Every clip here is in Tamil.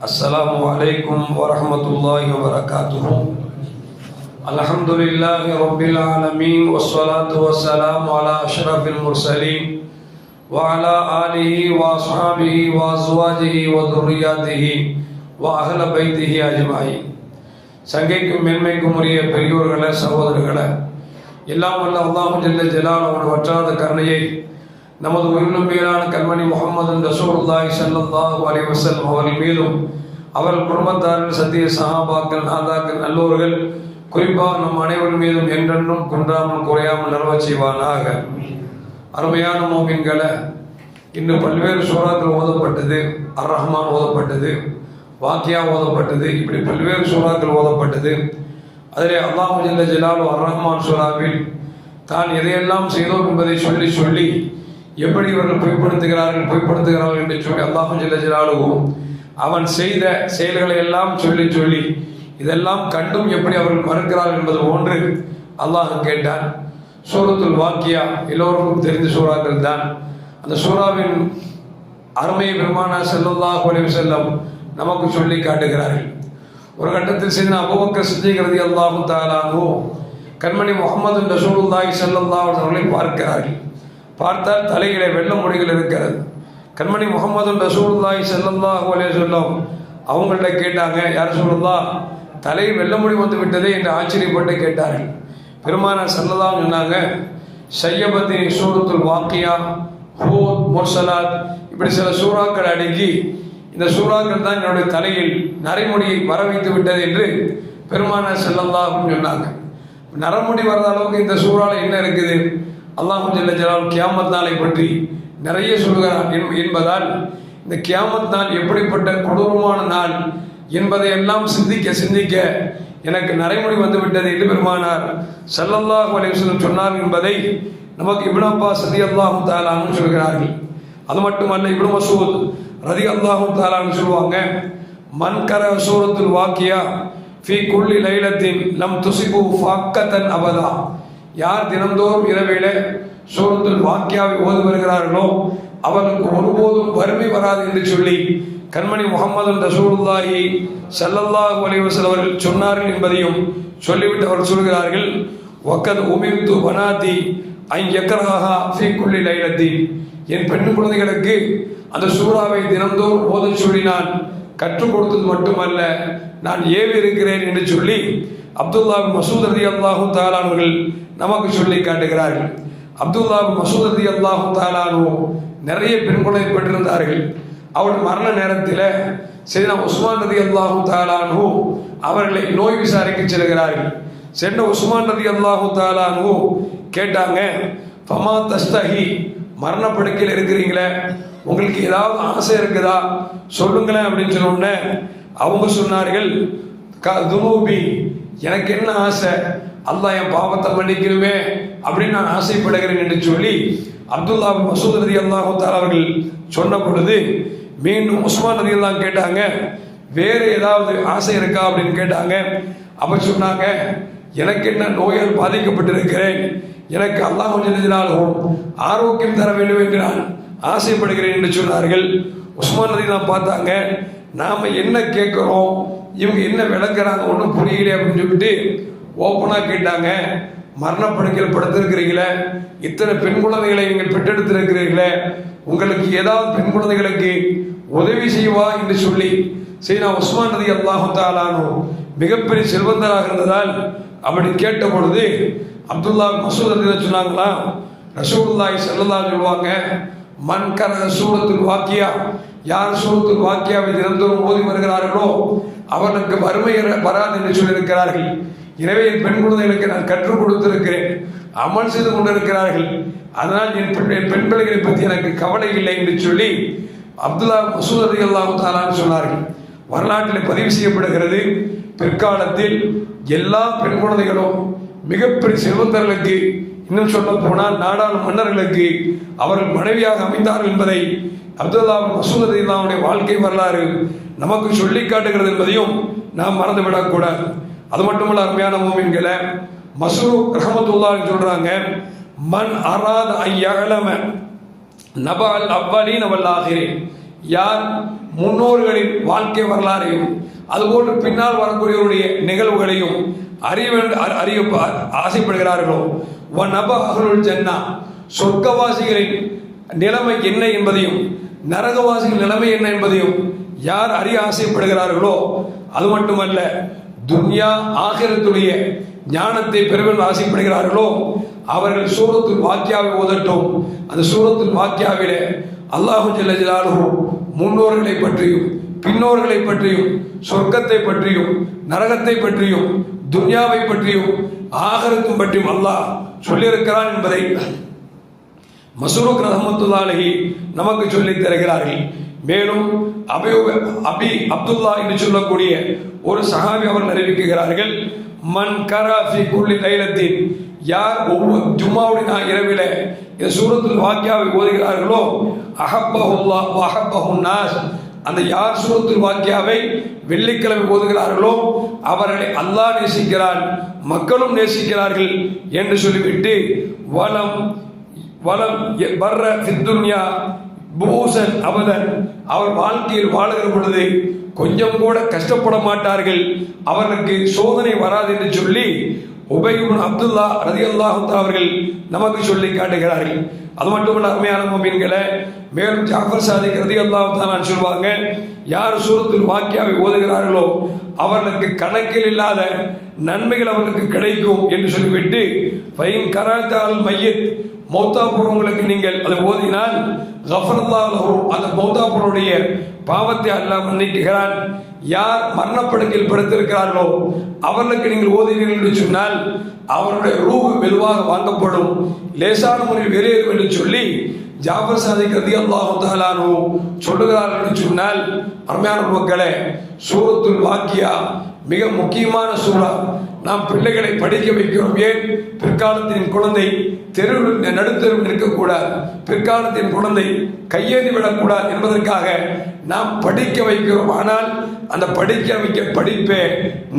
السلام عليكم ورحمة الله وبركاته. الحمد لله رب العالمين والصلاة والسلام على أشرف المرسلين وعلى آله وأصحابه وأزواجه وذرياته وأهل بيته أجمعين. சங்கைக்கும் மென்மைக்கும் உரிய பெரியோர்களே, சகோதரர்களே, எல்லாம் வல்ல அல்லாஹ் ஜல்ல ஜலாலுஹு வற்றாத கருணையை நமது உயிரினும் மேலான கண்மணி முஹம்மது ரசூலுல்லாஹி ஸல்லல்லாஹு அலைஹி வஸல்லம் அவர்கள் மீதும் அவர்கள் குடும்பத்தார்கள், சத்திய சஹாபாக்கள், நாதாக்கள், நல்லோர்கள், குறிப்பாக நம் அனைவரின் மீதும் என்றென்றும் குன்றாமல் குறையாமல் நிலவச் செய்வானாக. அருமையான மோமின்களை, இன்று பல்வேறு சூறாக்கள் ஓதப்பட்டது. அர் ரஹ்மான் ஓதப்பட்டது, வாக்கியா ஓதப்பட்டது, இப்படி பல்வேறு சூறாக்கள் ஓதப்பட்டது. அதிலே அல்லாஹ் ஜல்ல ஜலாலுஹு அர் ரஹ்மான் சூறாவில் தான் எதையெல்லாம் செய்தோம் என்பதை சொல்லி சொல்லி எப்படி இவர்கள் பொய்ப்படுத்துகிறார்கள் என்று சொல்லி அல்லாஹ் ஜல்ல ஜலாலுஹு அவன் செய்த செயல்களை எல்லாம் சொல்லி சொல்லி இதெல்லாம் கண்டும் எப்படி அவர்கள் மறுக்கிறார்கள் என்பது போன்று அல்லாஹ் கேட்டான். சூரத்துல் வாக்கியா எல்லோருக்கும் தெரிந்த சூறாக்கள் தான். அந்த சூறாவின் அருமை பெருமானார் ஸல்லல்லாஹு அலைஹி வஸல்லம் நமக்கு சொல்லி காட்டுகிறார்கள். ஒரு கட்டத்தில் செய்த அபூபக்கர் சித்திக் ரலியல்லாஹு தஆலா அன்ஹு கண்மணி முஹம்மது ரசூலுல்லாஹி ஸல்லல்லாஹு அலைஹி வஸல்லம் பார்க்கிறார்கள். பார்த்தால் தலையிலே வெள்ள முடிகள் இருக்கிறது. கண்மணி முஹம்மது ரசூலுல்லாஹி ஸல்லல்லாஹு அலைஹி வஸல்லம் அவங்கள்ட்ட கேட்டாங்க, யார் ரசூலுல்லாஹ், தலை வெள்ள முடி வந்து விட்டதே என்று ஆச்சரியப்பட்டு கேட்டார்கள். பெருமானார் ஸல்லல்லாஹு சொன்னாங்க, ஷையபத்தினி சூரத்துல் வாக்கியா, ஹூத், முர்சலாத், இப்படி சில சூறாக்கள் அடங்கி இந்த சூறாக்கள் தான் என்னுடைய தலையில் நரைமுடியை வர வைத்து விட்டது என்று பெருமானார் ஸல்லல்லாஹு சொன்னாங்க. நரமுடி வர்ற அளவுக்கு இந்த சூறால என்ன இருக்குது? அல்லாஹ் ஜல்ல ஜலாலுஹு கியாமத் நாளை பற்றி நிறைய சொல்கிறார் என்பதால் இந்த கியாமத் நாள் எப்படிப்பட்ட கொடூரமான நாள் என்பதை எல்லாம் சிந்திக்க சிந்திக்க எனக்கு நரைமுடி வந்து விட்டது என்று பெருமானார் ஸல்லல்லாஹு அலைஹி வஸல்லம் சொன்னார் என்பதை நமக்கு இப்னு அப்பாஸ் ரலியல்லாஹு தஆலா அன்ஹு சொல்கிறார்கள். அது மட்டுமல்ல, இப்னு மஸ்ஊத் ரலியல்லாஹு தஆலா அன்ஹு சொல்வாங்க, மன் கர சூரத்துல் வாக்கியா ஃபீ குல்லி லைலத்தின் லம் துஸிபு ஃபக்கத்தன் அபதா, யார் தினந்தோறும் இரவிலே சூரத்துல் வாக்கியாவை ஓதி வருகிறார்களோ அவர்களுக்கு ஒருபோதும் வறுமை வராது என்று சொல்லி கண்மணி முஹம்மது ரசூலுல்லாஹி ஸல்லல்லாஹு அலைஹி வஸல்லம் அவர்கள் சொன்னார்கள் என்பதையும் சொல்லிவிட்டு அவர் சொல்கிறார்கள், வக்கத் உமிர்து பனாதி ஐன் யக்ரஹா ஃபீ குல்லி லைலத்தின், என் பெண் குழந்தைகளுக்கு அந்த சூறாவை தினந்தோறும் ஓத சொல்லி நான் கற்றுக் கொடுத்தது மட்டுமல்ல, நான் ஏவி இருக்கிறேன் என்று சொல்லி அப்துல்லா பின் மஸ்ஊத் ரலியல்லாஹு தஆலா அவர்கள் நமக்கு சொல்லி காட்டுகிறார்கள். அப்துல்லா பின் மஸ்ஊத் ரலியல்லாஹு தஆலா நிறைய பெண் குழந்தை பெற்றிருந்தார்கள். அவருடைய மரண நேரத்தில் சையதுனா உஸ்மான் ரலியல்லாஹு தஆலா அவர்களை நோய் விசாரிக்க செல்கிறார்கள். சென்ற உஸ்மான் ரலியல்லாஹு தஆலா கேட்டாங்க, ஃபமா தஸ்தஹி, மரணப்படுக்கையில் இருக்கிறீங்களே, உங்களுக்கு ஏதாவது ஆசை இருக்குதா சொல்லுங்களேன் அப்படின்னு சொன்னோடனே அவங்க சொன்னார்கள், துனூபி, எனக்கு என்ன ஆசை, அல்லாஹ் என் பாவத்தை மன்னிக்கணுமே அப்படின்னு நான் ஆசைப்படுகிறேன் என்று சொல்லி அப்துல்லா பின் மஸ்ஊத் ரலியல்லாஹு தஆலா அவர்கள் சொன்ன பொழுது மீண்டும் உஸ்மான் ரலியல்லாஹு கேட்டாங்க, வேறு ஏதாவது ஆசை இருக்கா அப்படின்னு கேட்டாங்க. அப்ப சொன்னாங்க, எனக்கு என்ன நோயால் பாதிக்கப்பட்டிருக்கிறேன், எனக்கு அல்லாஹ் ஜல்ல ஜலாலுஹு ஆரோக்கியம் தர வேண்டும் என்று நான் ஆசைப்படுகிறேன் என்று சொன்னார்கள். உஸ்மான் ரலியல்லாஹு பார்த்தாங்க, நாம என்ன கேட்கிறோம், இவங்க என்ன விளக்குறாங்க, ஒன்றும் புரியல அப்படின்னு சொல்லிட்டு ஓப்பனாக கேட்டாங்க, மரணப்படுக்கையில் படுத்திருக்கிறீங்களே, இத்தனை பெண் குழந்தைகளை நீங்கள் பெற்றெடுத்திருக்கிறீர்களே, உங்களுக்கு ஏதாவது பெண் குழந்தைகளுக்கு உதவி செய்வா என்று சொல்லி சையதுனா உஸ்மான் ரலியல்லாஹு தஆலா மிகப்பெரிய செல்வந்தராக இருந்ததால் அப்படி கேட்ட பொழுது அப்துல்லா பின் மஸ்ஊத் ரலியல்லாஹு சொன்னாங்களா, ரசூலுல்லாஹி ஸல்லல்லாஹு அலைஹி சொல்லுவாங்க, மன் கர சூரத்துல் வாக்கியா, யார் சூரத்துல் வாக்கியாவை தினந்தோறும் ஓதி வருகிறார்களோ அவர்களுக்கு வறுமை வராது என்று சொல்லியிருக்கிறார்கள். எனவே என் பெண் குழந்தைகளுக்கு நான் கற்றுக் கொடுத்திருக்கிறேன், அமல் செய்து கொண்டிருக்கிறார்கள், அதனால் என் பெண் பிள்ளைகளை பற்றி எனக்கு கவலை இல்லை என்று சொல்லி அப்துல்லா மஸ்ஊத் ரலியல்லாஹு தஆலா சொன்னார்கள். வரலாற்றில் பதிவு செய்யப்படுகிறது, பிற்காலத்தில் எல்லா பெண் குழந்தைகளும் மிகப்பெரிய செல்வந்தர்களுக்கு, இன்னும் சொல்ல போனால் நாடாளு மன்னர்களுக்கு அவர்கள் மனைவியாக அமைந்தார்கள் என்பதை அப்துல்லா பின் மஸ்ஊத் ரலியல்லாஹுடைய வாழ்க்கை வரலாறு நமக்கு சொல்லி காட்டுகிறது என்பதையும் நாம் மறந்துவிடக்கூடாது. அது மட்டுமல்ல, அருமையான மூமின்களை, மஸ்ரூக் ரஹ்மத்துல்லாஹி சொல்றாங்க, மன் அராத ஐ யஅலம நபஅல் அவ்வலீன வல் ஆகிரீன், யார் முன்னோர்களின் வாழ்க்கை வரலாறையும் அதுபோன்று பின்னால் வரக்கூடியவருடைய நிகழ்வுகளையும் அறிய ஆசைப்படுகிறார்களோ வநபஅஹ்லுல் ஜன்னா, சொர்க்கவாசிகளின் நிலைமை என்ன என்பதையும் நரகவாசிகள் நிலைமை என்ன என்பதையும் யார் அறிய ஆசைப்படுகிறார்களோ, அது மட்டுமல்ல துன்யா ஆகிரத்துடைய ஞானத்தை பெறுவன் ஆசைப்படுகிறார்களோ அவர்கள் சூரத்துல் வாக்கியாவை ஓதட்டும். அந்த சூரத்துல் வாக்கியாவிலே அல்லாஹு ஜல்ல ஜலாலுஹு முன்னோர்களை பற்றியும் பின்னோர்களை பற்றியும் சொர்க்கத்தை பற்றியும் நரகத்தை பற்றியும் துன்யாவை பற்றியும் ஆகிரத்தும் பற்றியும் அல்லாஹ் சொல்லியிருக்கிறான் என்பதை மஸ்ரூக் ரஹ்மத்துல்லாஹி அலைஹி நமக்கு சொல்லித் தருகிறார்கள். மேலும் அபி அப்துல்லா என்று சொல்லக்கூடிய ஒரு சஹாபி அவர்கள் அறிவிக்கிறார்கள், மன் கரா ஃபி குல்லி லைலத்தின், யார் ஒவ்வொரு ஜும்மாவுடைய இரவிலே இந்த சூரத்துல் வாக்கியாவை ஓதுகிறார்களோ அஹப்பஹுல்லாஹ் வ அஹப்பஹுன் நாஸ், அந்த யார் சூரத்துல் வாக்கியாவை வெள்ளிக்கிழமை ஓதுகிறார்களோ அவர்களை அல்லாஹ் நேசிக்கிறான், மக்களும் நேசிக்கிறார்கள் என்று சொல்லிவிட்டு வலம் பர்ர ஃபித்துன்யா பூசன் அபதன், அவர் வாழ்க்கையில் வாழுகிற பொழுது கொஞ்சம் கூட கஷ்டப்பட மாட்டார்கள், அவர்களுக்கு சோதனை வராது என்று சொல்லி உபய் இப்னு அப்துல்லா ரலியல்லாஹு தஆலா அவர்கள் நமக்கு சொல்லி காட்டுகிறார்கள். அது மட்டுமல்ல அருமையான முஃமின்களே, மேலும் ஜாஃபர் சாதிக் ரலியல்லாஹு தஆலா சொல்வாங்க, யார் சூரத்துல் வாக்கியாவை ஓதுகிறார்களோ அவர்களுக்கு கணக்கில் இல்லாத நன்மைகள் அவர்களுக்கு கிடைக்கும் என்று சொல்லிவிட்டு ஃபைன் கராத்தால் மையத், மௌத்தாபுரங்களுக்கு நீங்கள் அதை ஓதினால் கஃபரல்லாஹு லஹு, அந்த மௌத்தாபுரனுடைய பாவத்தை அல்லாஹ் மன்னிக்கிறான். யார் மரணப்படுக்கையில் படுத்திருக்கிறார்களோ அவர்களுக்கு நீங்கள் ஓதினீர்கள் என்று சொன்னால் அவருடைய ரூஹ் மெதுவாக வாங்கப்படும், லேசான முறையில் வெளியேறும் என்று சொல்லி ஜாஃபர் சாதிக் ரலியல்லாஹு தஆலா அன்ஹு சொல்லுகிறார்கள் என்று சொன்னால், அருமையான மக்களே, சூரத்துல் வாக்கியா மிக முக்கியமான சூறா. நாம் பிள்ளைகளை படிக்க வைக்கிறோம். ஏன்? பிற்காலத்தின் குழந்தை தெருவில் நடுத்தருவில் இருக்கக்கூடாது, பிற்காலத்தின் குழந்தை கையேறி விடக்கூடாது என்பதற்காக நாம் படிக்க வைக்கிறோம். ஆனால் அந்த படிக்க வைக்க படிப்பே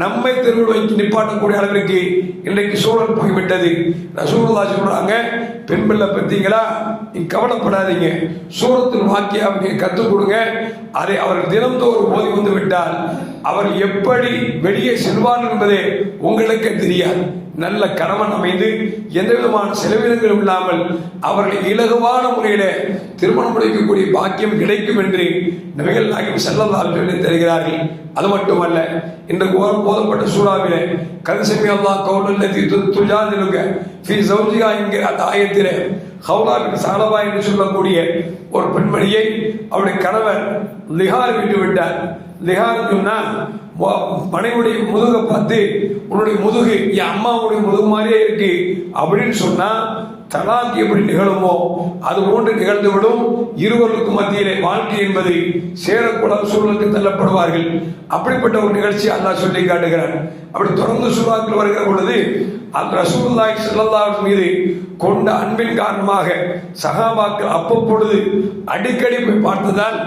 நம்மை தெருவில் வைத்து நிப்பாட்டக்கூடிய அளவிற்கு இன்றைக்கு சூழல் போய்விட்டது. ரசூலுல்லாஹ் சொல்றாங்க, பெண் பிள்ளை பெற்றீங்களா, நீங்க கவலைப்படாதீங்க, சூரத்துல் வாக்கியாவை கற்றுக் கொடுங்க, அதை அவர்கள் தினந்தோறும் ஓதி வந்து விட்டால் அவர் எப்படி வெளியே செல்வார்கள் என்பதே உங்களுக்கே தெரியாது. நல்ல கணவன் அமைந்து எந்த விதமான செலவினங்களும் இல்லாமல் அவர்களை இலகுவான முறையில திருமணம் முடிக்கக்கூடிய பாக்கியம் கிடைக்கும் என்று நபிகள் நாயகம் ஸல்லல்லாஹு அலைஹி வஸல்லம் தருகிறார்கள். அது மட்டுமல்ல, இன்றைக்கு ஓதப்பட்ட சூறாவிலே கன்சமி அல்லாஹ் கௌலல்லதி துஜாதிலுக ஃபீ ஸௌஜிஹா என்கிற அந்த ஆயத்திலே ஹவுலா பின் ஸஅலபா என்று சொல்லக்கூடிய ஒரு பெண்மணியை அவருடைய கணவர் லிஹார் விட்டு விட்டார். லிஹார் சொன்னா மனைவியுடைய முதுகை பார்த்து, உன்னுடைய முதுகு என் அம்மாவுடைய முதுகு மாதிரியே இருக்கு அப்படின்னு சொன்னா தலாக் எப்படி நிகழுமோ அது போன்று நிகழ்ந்துவிடும். இருவருக்கு மத்தியிலே வாழ்க்கை என்பது சேரக்கூடாத சூழலுக்கு தள்ளப்படுவார்கள். அப்படிப்பட்ட ஒரு நிகழ்ச்சி அல்லாஹ் சொல்லி காட்டுகிறார். அப்படி தொடர்ந்து சூறாக்கள் வருகிற பொழுது அந்த ரசூலுல்லாஹி ஸல்லல்லாஹு அலைஹி மீது கொண்ட அன்பின் காரணமாக சஹாபாக்கள் அவ்வப்பொழுது அடிக்கடி போய் பார்த்ததால்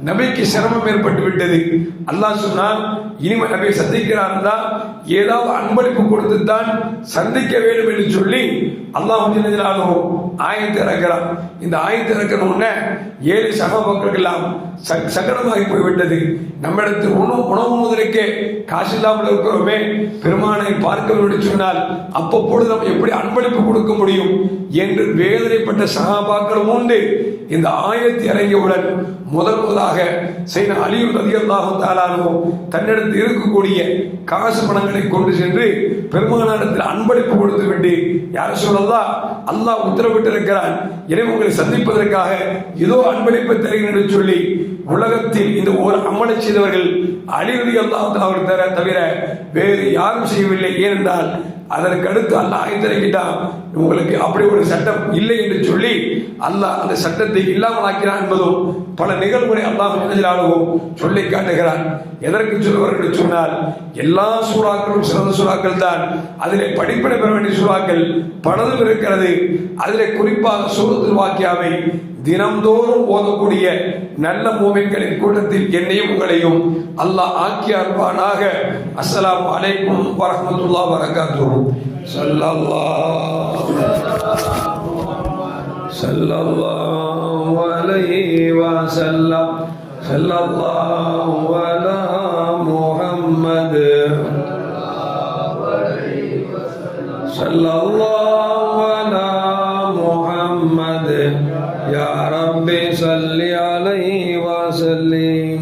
நபிக்கு சிரமம் ஏற்பட்டு விட்டது. அல்லாஹ் சொன்னான், இனிமே நபியை சந்திக்கிறார்னா ஏதாவது அன்பளிப்பு கொடுத்து தான் சந்திக்க வேண்டும் என்று சொல்லி அல்லாஹ் ஆயத்தை இறக்கிறான். இந்த ஆயத்தை இறக்கணும்னு 7 சஹாபாக்கள் எல்லாம் சங்கடமாகி போய்விட்டது. நம்மிடத்தில் உணவு முதலுக்கே காசு இல்லாமல் இருக்கிறோமே, பெருமானை பார்க்க வேண்டும் சொன்னால் அப்பப்பொழுது நம்ம எப்படி அன்பளிப்பு கொடுக்க முடியும் என்று வேதனைப்பட்ட சஹாபாக்களும் உண்டு. இந்த ஆயத்தை இறங்கியவுடன் முதலாக செய்த அலி ரலியல்லாஹு தஆலா அன்ஹு தன்னிடத்தில் இருக்கக்கூடிய காசு பணங்களை கொண்டு சென்று பெருமானாரிடத்தில் அன்பளிப்பு கொடுத்து விட்டு, யார சொல்லலாம், அல்லாஹ் உத்தரவிட்டு இருக்கிறான், எனவே உங்களை சந்திப்பதற்காக ஏதோ அன்பளிப்பை தருகிறேன் என்று சொல்லி உலகத்தில் இந்த ஒரு அமலை செய்தவர்கள் அலி ரலியல்லாஹு தஆலா அவர்கள் தவிர வேறு யாரும் செய்யவில்லை. ஏனென்றால் அதற்கு அடுத்து அல்லாஹ் ஆயத்திறக்கிட்டான், உங்களுக்கு அப்படி ஒரு சட்டம் இல்லை என்று சொல்லி அல்லாஹ் அந்த சட்டத்தை இல்லாமல் ஆக்கிறான் என்பதும் பல நிகழ்வுகளை அல்லாஹ் சொல்லி காட்டுகிறான். எதற்கு சொல்வார்கள் சொன்னால், எல்லா சூறாக்களும் சிறந்த சூறாக்கள் தான், அதிலே படிப்பினை பெற வேண்டிய சூறாக்கள் பலதும் இருக்கிறது. அதிலே குறிப்பாக சூரத்துல் வாக்கியாவை தினம்தோறும் ஓதக்கூடிய நல்ல மூமின்களின் கூட்டத்தில் என்னையும் உங்களையும் அல்லாஹ் ஆக்கி அருள்வானாக. அஸ்ஸலாமு அலைக்கும் வரஹ்மத்துல்லாஹி வபரகாத்துஹு. ஸல்லல்லாஹு அலைஹி வஸல்லம் صلى الله على محمد صلى الله على محمد يا رب صل عليه وسلم